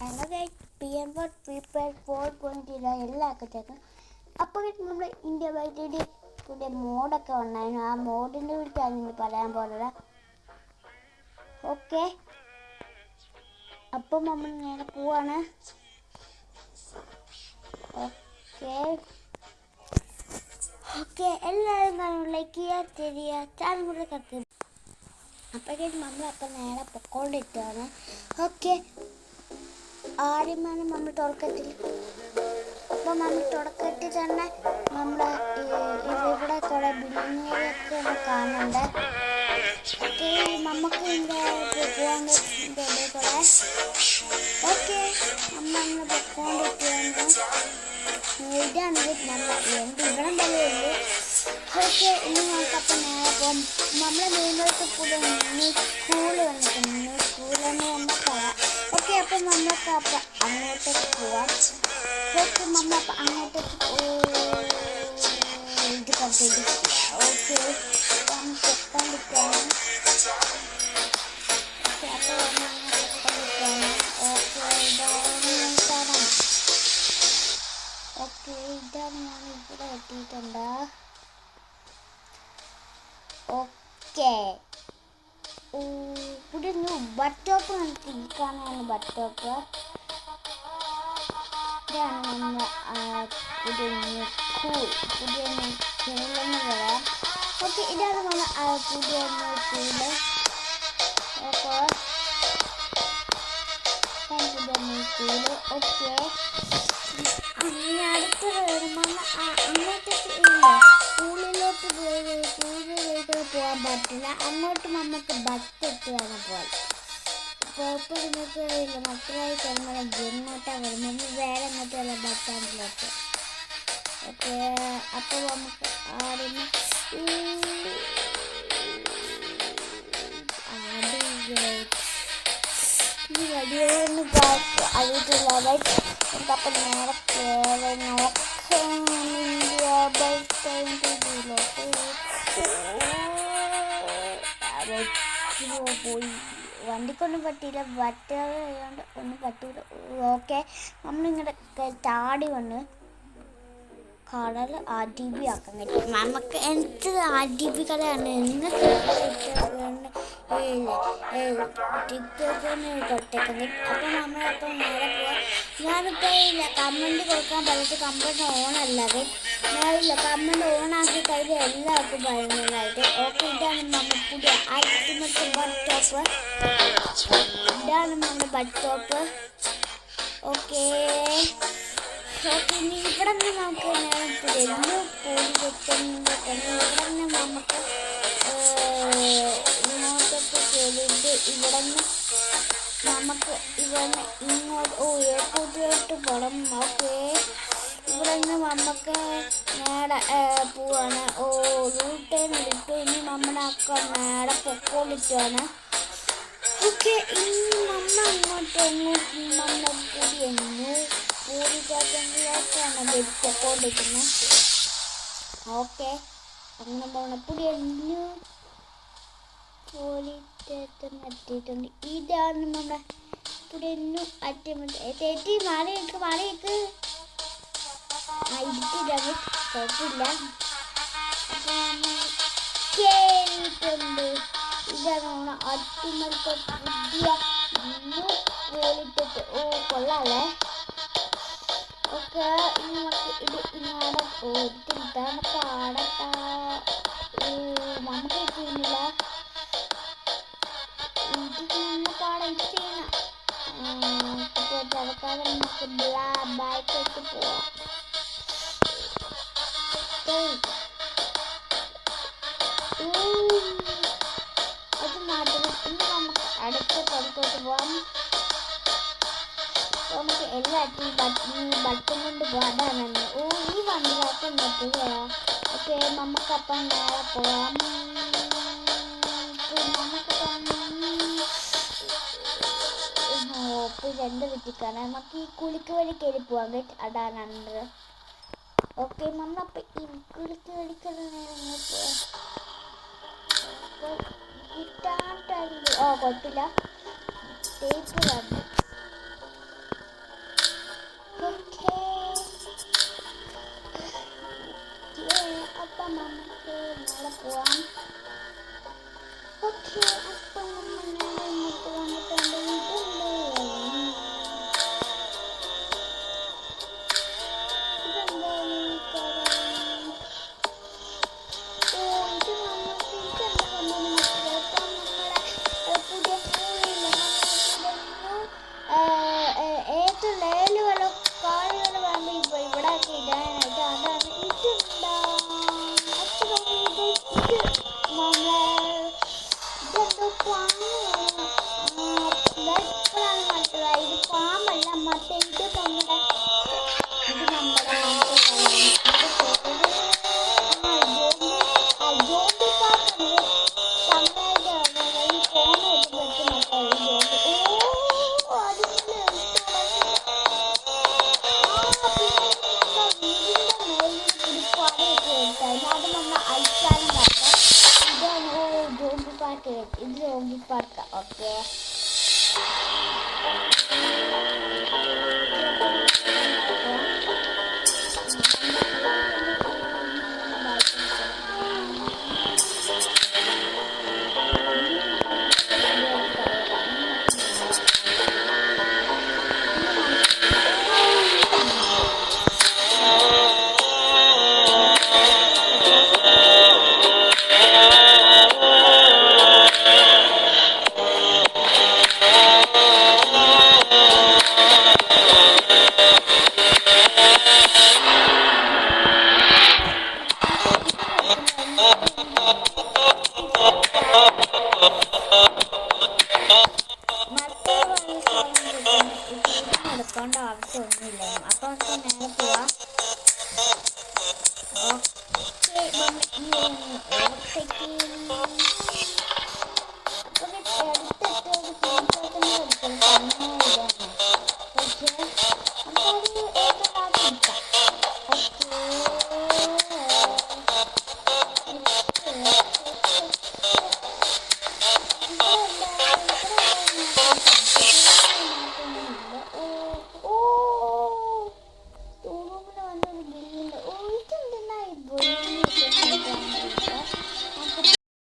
ഞങ്ങളുടെ PM4 prepaid 4.0 എല്ലാം ആക്കത്തേക്കും. അപ്പോൾ നമ്മൾ ഇന്ത്യ വൈദ്യുതി പുതിയ മോഡൊക്കെ ഉണ്ടായിരുന്നു. ആ മോഡിൻ്റെ കുറിച്ചാണ് ഇന്ന് പറയാൻ പോകുന്നത്. ഓക്കെ, അപ്പം നമ്മൾ നേരെ പോവാണ്. ഓക്കെ എല്ലാവരും ലൈക്ക് ചെയ്യുക, തരിക, ചാനൽ കൂടെ കത്ത്. അപ്പോഴേക്കും നമ്മളപ്പം നേരെ പൊക്കോണ്ടിട്ടാണ്. ഓക്കെ, ആദ്യമാണ് നമ്മൾ തുടക്കത്തിൽ. അപ്പോൾ നമ്മൾ തുടക്കത്തിൽ തന്നെ നമ്മുടെ ഇവിടെ കുറേ ബിൽഡിങ്ങുകളൊക്കെ കാണുന്നുണ്ട്. ഓക്കെ, നമുക്ക് ഇതിൻ്റെ പോകാൻ പറ്റുന്നുണ്ട് കുറേ. ഓക്കെ, നമ്മൾ പൊക്കോണ്ടിട്ടാണ്. ഇതാണ് നമ്മൾ ഇവിടം വരെയുള്ളൂ. ഓക്കെ, ഇനി നമുക്കപ്പം നേരെ പോകും. നമ്മളെ മെയിനായിട്ട് കൂടെ സ്കൂള് വന്നിട്ടുണ്ട്. സ്കൂളെന്ന് നമ്മൾ പറയാം. ഓക്കെ, അപ്പം നമ്മളൊക്കെ അപ്പം അങ്ങോട്ടേക്ക് പോവാം. ഓക്കെ, നമ്മളപ്പം അങ്ങോട്ടേക്ക് ഇത് കണ്ടിട്ട്. ഓക്കെ, നമ്മൾ പൊക്കോണ്ടിരിക്കുകയാണ്. ഓക്കെ, അപ്പോൾ നമ്മൾ പൊക്കോണ്ടിരിക്കുകയാണ്. ഓക്കെ, ഇതാണ് സ്ഥലം. ഓക്കെ, ഇതാണ് ഞാൻ ഇവിടെ എത്തിയിട്ടുണ്ട്. ഓക്കെ, ഇവിടെ ബസ് സ്റ്റോപ്പ് നമുക്ക് ഈ കാണാനാണ് ബസ് സ്റ്റോപ്പ്. ഇതാണ് നമ്മൾ പുതിയ സ്കൂളെന്ന് പറയാം. ഓക്കെ, ഇതാണ് നമ്മൾ പുതിയ സ്കൂള്. Okay, school. ഓക്കെ, ഇനി അടുത്തത് അങ്ങോട്ടേക്ക് സ്കൂളിലോട്ട് പോകാൻ പറ്റില്ല. അങ്ങോട്ട് നമുക്ക് ബസ് എത്തുകയാണ് പോകാൻ. ഇപ്പോൾ നിങ്ങൾക്ക് ഇല്ല മക്കളായി കഴിഞ്ഞാൽ എങ്ങോട്ടാണ് വരുന്നത്, വേറെ എങ്ങോട്ടുള്ള ബസ് സ്റ്റാൻഡിലോട്ട്. ഓക്കെ, അപ്പോൾ നമുക്ക് ആദ്യം ഈ വഴിയൊന്നും അറിയിട്ടില്ല. നമുക്കപ്പം നേരെ കയറി നോക്കാം. ഇന്ത്യ ബസ് സ്റ്റാൻഡിലോട്ട് പോയി. വണ്ടിക്കൊന്നും പറ്റിയില്ല, വറ്റാണ്ട് ഒന്നും പറ്റില്ല. ഓക്കെ, നമ്മളിങ്ങനെ ചാടി വന്ന് കളർ RGB ആക്കാൻ പറ്റും. നമുക്ക് എനിക്ക് RGB കളറാണ്. നിങ്ങൾക്ക് ടിക്ടോക്കിന് കൊടുത്തേക്കുന്നത്. അപ്പം നമ്മളപ്പം നേരെ പോവാം. ഞാനിപ്പോൾ ഇല്ല കമൻറ്റ് കൊടുക്കാൻ പലത് കമൻറ്റ് ഓണല്ലാതെ ഞാനില്ല കമൻറ്റ് ഓണാക്കി കഴിഞ്ഞാൽ എല്ലാവർക്കും പറയുന്നതായിട്ട്. ഓക്കെ, ഇതാണ് നമ്മൾ പുതിയ അൾട്ടിമേറ്റ് ബസ് സ്റ്റോപ്പ്. ഇതാണ് നമ്മുടെ ബസ് സ്റ്റോപ്പ്. ഓക്കെ, ഓക്കെ, ഇനി ഇവിടെ നിന്ന് നമുക്ക് നേരെ ഇവിടെ നിന്ന് നമുക്ക് ഇങ്ങോട്ടൊക്കെ ചെയ്തിട്ട് ഇവിടെ നിന്ന് നമുക്ക് ഇവിടെ ഇങ്ങോട്ട് എയർപോർട്ടിലോട്ട് പോകണം. ഓക്കെ, ഇവിടെ നിന്ന് നമുക്ക് നേരെ പോവാണ്. റൂട്ടേന്ന് ഇട്ടു. ഇനി നമ്മുടെ ഒക്കെ നേരെ പൊക്കോളിട്ടാണ്. ഓക്കെ, ഇനി നമ്മൾ അങ്ങോട്ട് നമ്മൾ പൂരിക്കാണ് പൊക്കോണ്ടിരിക്കുന്നത്. ഓക്കെ, അങ്ങനെ പോകണം. പുതിയ എത്തിയിട്ടുണ്ട്. ഇതാണ് നമ്മുടെ പുതിയ തെറ്റി മാറിയേക്ക് ഇരുട്ടില്ല, കുഴപ്പമില്ല. അപ്പോൾ നമ്മൾ കേറിയിട്ടുണ്ട്. ഇതാണ് നമ്മുടെ അട്ടിമറിക്ക് പുതിയ പോലിട്ടിട്ട്. കൊള്ളാല്ലേ. ഓക്കെ, ഇനി നമുക്ക് ഇത് ഇങ്ങാടെ ഇതാണ് പാടട്ടാ. നമുക്ക് ചെയ്യുന്നില്ല, ഇത് നിന്ന് പാടം ഇത് ചെയ്യണം. ഇപ്പോൾ തൽക്കാലം നമുക്ക് ബൈക്കൊക്കെ പോവാം. അത് മാത്രം. ഇനി നമുക്ക് അടുത്ത സ്ഥലത്തോട്ട് പോവാം. നമുക്ക് എല്ലാറ്റിനും ബട്ടൺ കൊണ്ട് പോകാനാണ്. ഈ വണ്ടിയിലൊക്കെ നിർത്തുക. ഓക്കെ, നമുക്കപ്പം നേരെ പോവാം. ഇപ്പോൾ 2 വിറ്റിക്കാണ്. നമുക്ക് ഈ കുളിക്ക് വഴി കയറി പോവാൻ പറ്റും. അതാണ്. ഓക്കെ, നമ്മളപ്പോൾ ഈ കുളിക്ക് വഴി കയറി പോവാം. കിട്ടാൻ കുഴപ്പമില്ല. ടേപ്പ് ഇത് ലോഗി പാർക്ക. ഓക്കെ, എടുക്കേണ്ട ആവശ്യമൊന്നുമില്ല. അപ്പൊ നമുക്ക് നേരെ പോവാം. ഓക്കെ,